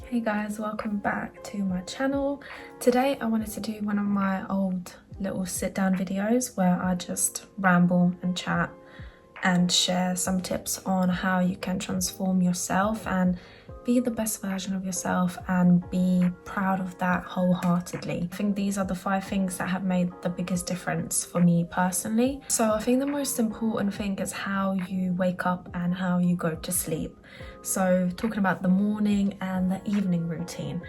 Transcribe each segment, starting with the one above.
Hey guys, welcome back to my channel. Today I wanted to do one of my old little sit down videos where I just ramble and chat and share some tips on how you can transform yourself and be the best version of yourself and be proud of that wholeheartedly. I think these are the 5 things that have made the biggest difference for me personally. So I think the most important thing is how you wake up and how you go to sleep. So talking about the morning and the evening routine.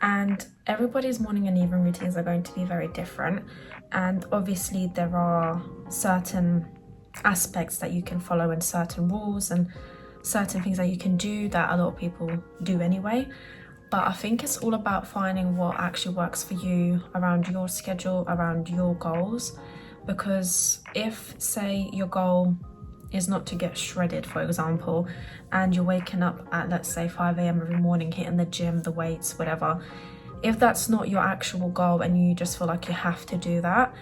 And everybody's morning and evening routines are going to be very different. And obviously there are certain aspects that you can follow and certain rules and certain things that you can do that a lot of people do anyway. But I think it's all about finding what actually works for you around your schedule, around your goals. Because if, say, your goal is not to get shredded, for example, and you're waking up at, let's say, 5 a.m. every morning, hitting the gym, the weights, whatever, if that's not your actual goal and you just feel like you have to do that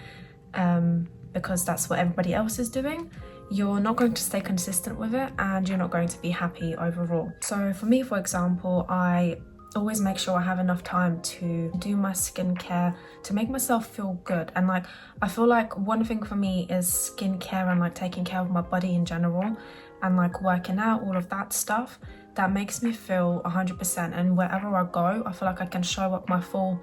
because that's what everybody else is doing, you're not going to stay consistent with it and you're not going to be happy overall. So for me, for example, I always make sure I have enough time to do my skincare to make myself feel good. And like, I feel like one thing for me is skincare and like taking care of my body in general and like working out, all of that stuff that makes me feel 100%. And wherever I go, I feel like I can show up my full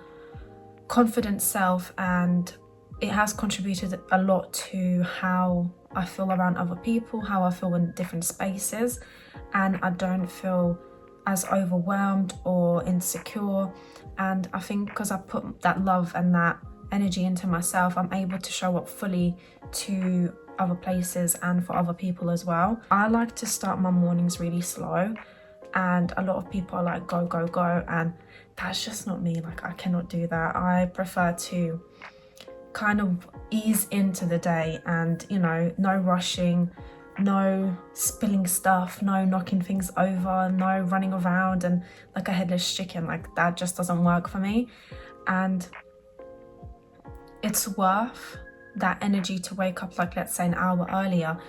confident self, and it has contributed a lot to how I feel around other people, how I feel in different spaces, and I don't feel as overwhelmed or insecure. And I think because I put that love and that energy into myself, I'm able to show up fully to other places and for other people as well. I like to start my mornings really slow, and a lot of people are like go go go, and that's just not me. Like, I cannot do that. I prefer to kind of ease into the day and, you know, no rushing, no spilling stuff, no knocking things over, no running around and like a headless chicken. Like, that just doesn't work for me. And it's worth that energy to wake up, like, let's say an hour earlier,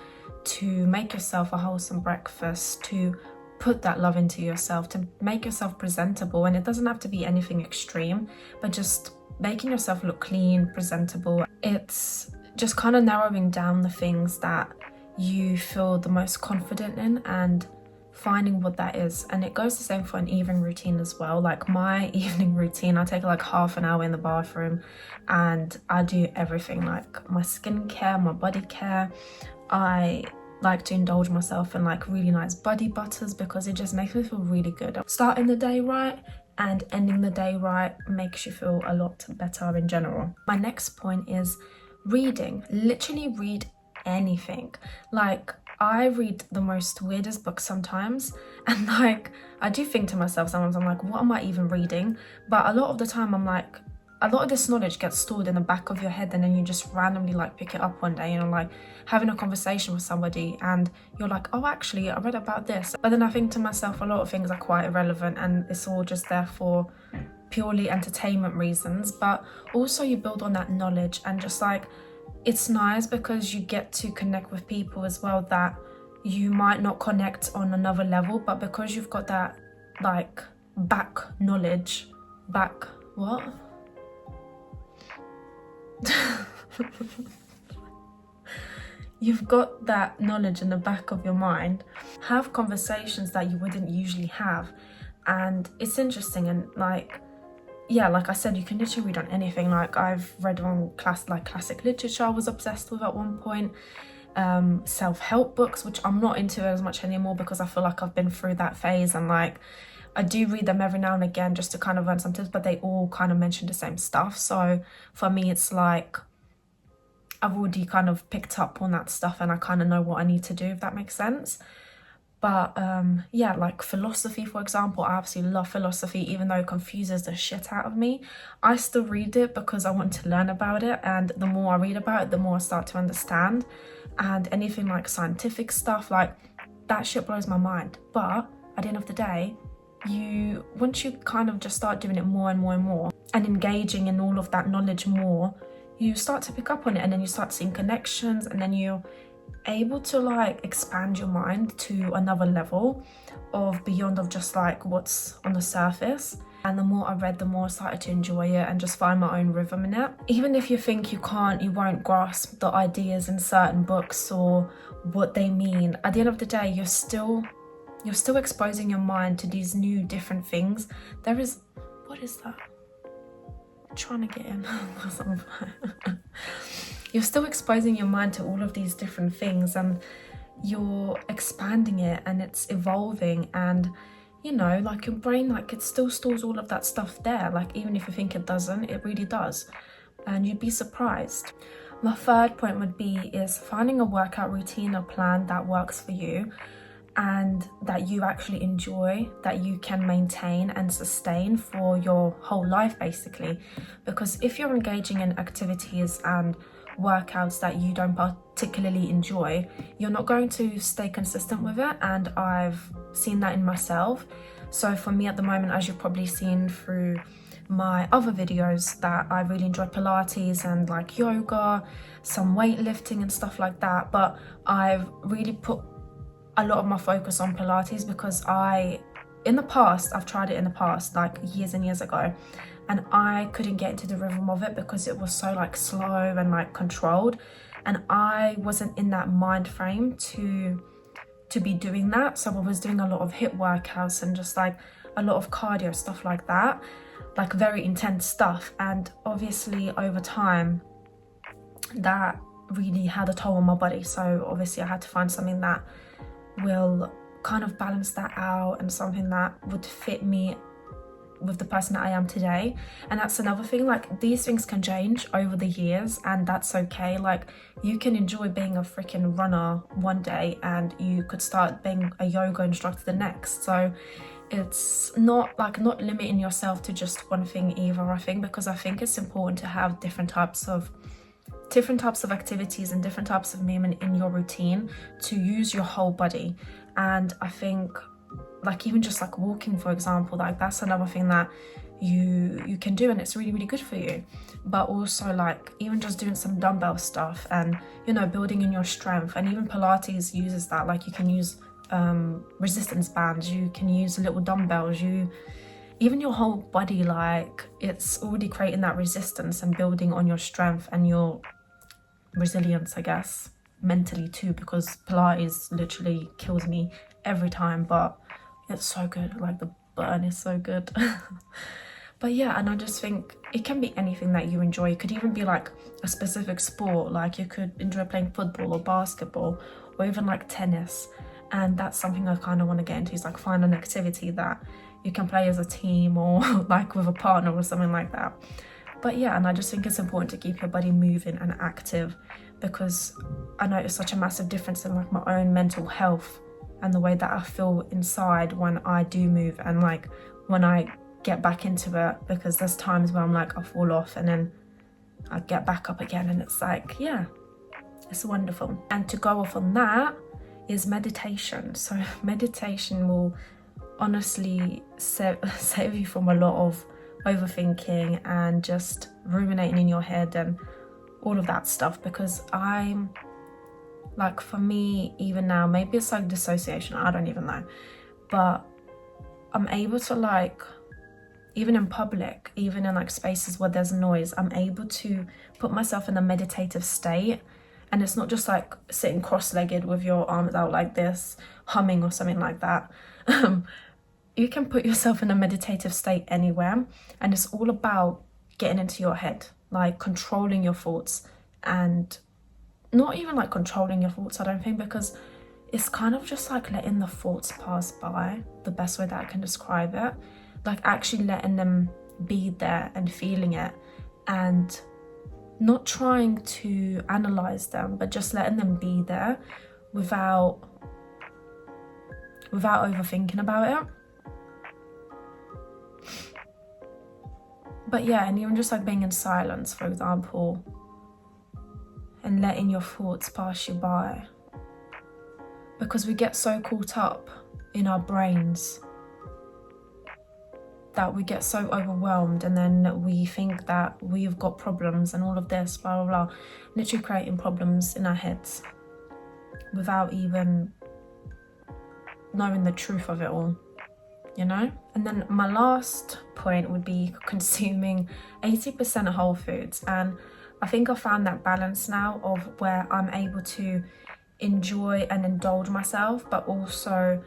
to make yourself a wholesome breakfast, to put that love into yourself, to make yourself presentable. And it doesn't have to be anything extreme, but just making yourself look clean, presentable. It's just kind of narrowing down the things that you feel the most confident in and finding what that is. And it goes the same for an evening routine as well. Like, my evening routine, I take like half an hour in the bathroom and I do everything, like my skincare, my body care. I like to indulge myself in like really nice body butters because it just makes me feel really good. Starting the day right and ending the day right makes you feel a lot better in general. My next point is reading. Literally read anything. Like, I read the most weirdest books sometimes, and like, I do think to myself sometimes, I'm like, what am I even reading? But a lot of the time I'm like, a lot of this knowledge gets stored in the back of your head, and then you just randomly like pick it up one day, you know, like having a conversation with somebody and you're like, oh, actually I read about this. But then I think to myself, a lot of things are quite irrelevant and it's all just there for purely entertainment reasons. But also you build on that knowledge, and just like, it's nice because you get to connect with people as well that you might not connect on another level, but because you've got that like back knowledge, you've got that knowledge in the back of your mind, have conversations that you wouldn't usually have. And it's interesting. And like, yeah, like I said, you can literally read on anything. Like, I've read on classic literature I was obsessed with at one point, self-help books, which I'm not into as much anymore because I feel like I've been through that phase, and like, I do read them every now and again just to kind of learn some tips, but they all kind of mention the same stuff. So for me, it's like, I've already kind of picked up on that stuff and I kind of know what I need to do, if that makes sense. But yeah, like philosophy, for example, I absolutely love philosophy, even though it confuses the shit out of me. I still read it because I want to learn about it, and the more I read about it, the more I start to understand. And anything like scientific stuff, like, that shit blows my mind. But at the end of the day, once you kind of just start doing it more and more and more and engaging in all of that knowledge more, you start to pick up on it, and then you start seeing connections, and then you able to like expand your mind to another level of beyond of just like what's on the surface. And the more I read, the more I started to enjoy it and just find my own rhythm in it. Even if you think you won't grasp the ideas in certain books or what they mean, at the end of the day, you're still exposing your mind to these new different things. What is that? I'm trying to get in. You're still exposing your mind to all of these different things, and you're expanding it, and it's evolving, and you know, like your brain, like it still stores all of that stuff there. Like even if you think it doesn't, it really does, and you'd be surprised. My third point would be is finding a workout routine or plan that works for you and that you actually enjoy, that you can maintain and sustain for your whole life basically. Because if you're engaging in activities and workouts that you don't particularly enjoy, you're not going to stay consistent with it, and I've seen that in myself. So for me at the moment, as you've probably seen through my other videos, that I really enjoy Pilates and like yoga, some weightlifting and stuff like that, but I've really put a lot of my focus on Pilates because I've tried it in the past, like years and years ago, and I couldn't get into the rhythm of it because it was so like slow and like controlled, and I wasn't in that mind frame to be doing that. So I was doing a lot of HIIT workouts and just like a lot of cardio stuff like that, like very intense stuff, and obviously over time that really had a toll on my body. So obviously I had to find something that will kind of balance that out and something that would fit me with the person that I am today. And that's another thing, like these things can change over the years, and that's okay. Like you can enjoy being a freaking runner one day and you could start being a yoga instructor the next. So it's not limiting yourself to just one thing either, I think, because I think it's important to have different types of activities and different types of movement in your routine to use your whole body. And I think like even just like walking, for example, like that's another thing that you can do, and it's really, really good for you. But also like even just doing some dumbbell stuff and, you know, building in your strength. And even Pilates uses that, like you can use resistance bands, you can use little dumbbells, even your whole body, like it's already creating that resistance and building on your strength and your resilience, I guess, mentally too, because Pilates literally kills me every time, but it's so good. Like the burn is so good. But yeah, and I just think it can be anything that you enjoy. It could even be like a specific sport, like you could enjoy playing football or basketball or even like tennis. And that's something I kind of want to get into, is like find an activity that you can play as a team or like with a partner or something like that. But yeah, and I just think it's important to keep your body moving and active, because I notice such a massive difference in like my own mental health and the way that I feel inside when I do move and like when I get back into it, because there's times where I'm like I fall off and then I get back up again, and it's like, yeah, it's wonderful. And to go off on that is meditation. So meditation will honestly save you from a lot of overthinking and just ruminating in your head and all of that stuff, because I'm like, for me even now, maybe it's like dissociation, I don't even know, but I'm able to like, even in public, even in like spaces where there's noise, I'm able to put myself in a meditative state. And it's not just like sitting cross-legged with your arms out like this, humming or something like that. You can put yourself in a meditative state anywhere, and it's all about getting into your head, like controlling your thoughts, and not even like controlling your thoughts, I don't think, because it's kind of just like letting the thoughts pass by, the best way that I can describe it, like actually letting them be there and feeling it, and not trying to analyze them, but just letting them be there without overthinking about it. But yeah, and even just like being in silence, for example, and letting your thoughts pass you by, because we get so caught up in our brains that we get so overwhelmed, and then we think that we've got problems and all of this, blah blah blah, literally creating problems in our heads. without even knowing the truth of it all, you know? And then my last point would be consuming 80% whole foods. And I think I found that balance now of where I'm able to enjoy and indulge myself, but also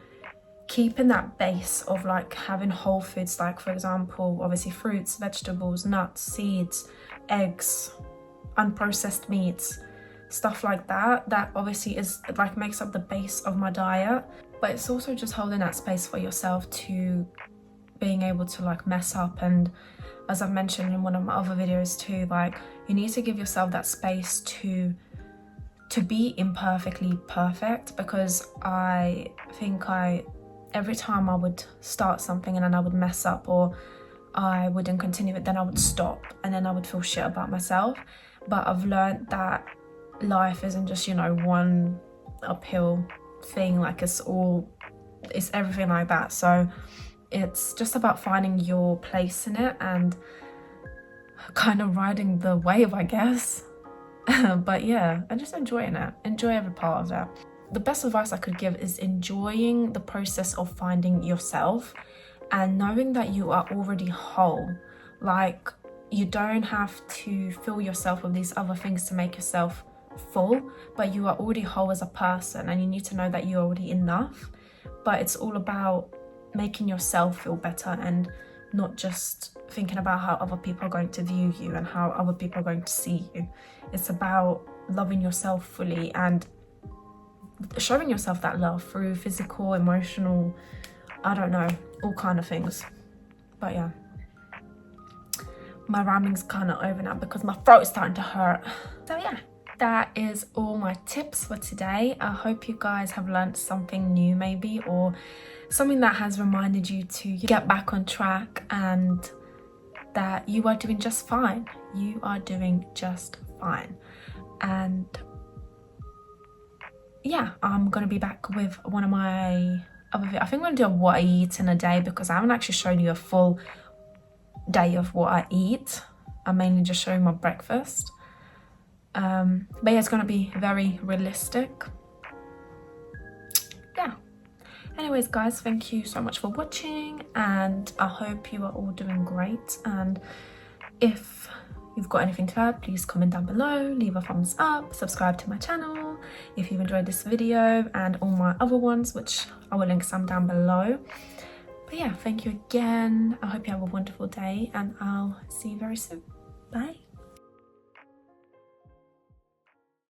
keeping that base of like having whole foods, like for example, obviously fruits, vegetables, nuts, seeds, eggs, unprocessed meats, stuff like that. That obviously is like makes up the base of my diet, but it's also just holding that space for yourself to being able to like mess up. And as I've mentioned in one of my other videos too, like you need to give yourself that space to be imperfectly perfect, because I think every time I would start something and then I would mess up, or I wouldn't continue it, then I would stop and then I would feel shit about myself. But I've learned that life isn't just, you know, one uphill thing, like it's everything like that. So it's just about finding your place in it and kind of riding the wave, I guess. But yeah, and just enjoying it, enjoy every part of it. The best advice I could give is enjoying the process of finding yourself and knowing that you are already whole. Like, you don't have to fill yourself with these other things to make yourself full, but you are already whole as a person, and you need to know that you're already enough. But it's all about making yourself feel better and not just thinking about how other people are going to view you and how other people are going to see you. It's about loving yourself fully and showing yourself that love through physical, emotional, I don't know, all kind of things. But yeah, my rambling's kind of over now because my throat is starting to hurt. So yeah, that is all my tips for today. I hope you guys have learned something new maybe, or something that has reminded you to get back on track and that you are doing just fine. You are doing just fine. And yeah, I'm gonna be back with one of my other I think I'm gonna do a what I eat in a day, because I haven't actually shown you a full day of what I eat. I'm mainly just showing my breakfast. But yeah, it's gonna be very realistic. Yeah. Anyways guys, thank you so much for watching, and I hope you are all doing great. And if you've got anything to add, please comment down below, leave a thumbs up, subscribe to my channel if you've enjoyed this video and all my other ones, which I will link some down below. But yeah, thank you again. I hope you have a wonderful day, and I'll see you very soon. Bye.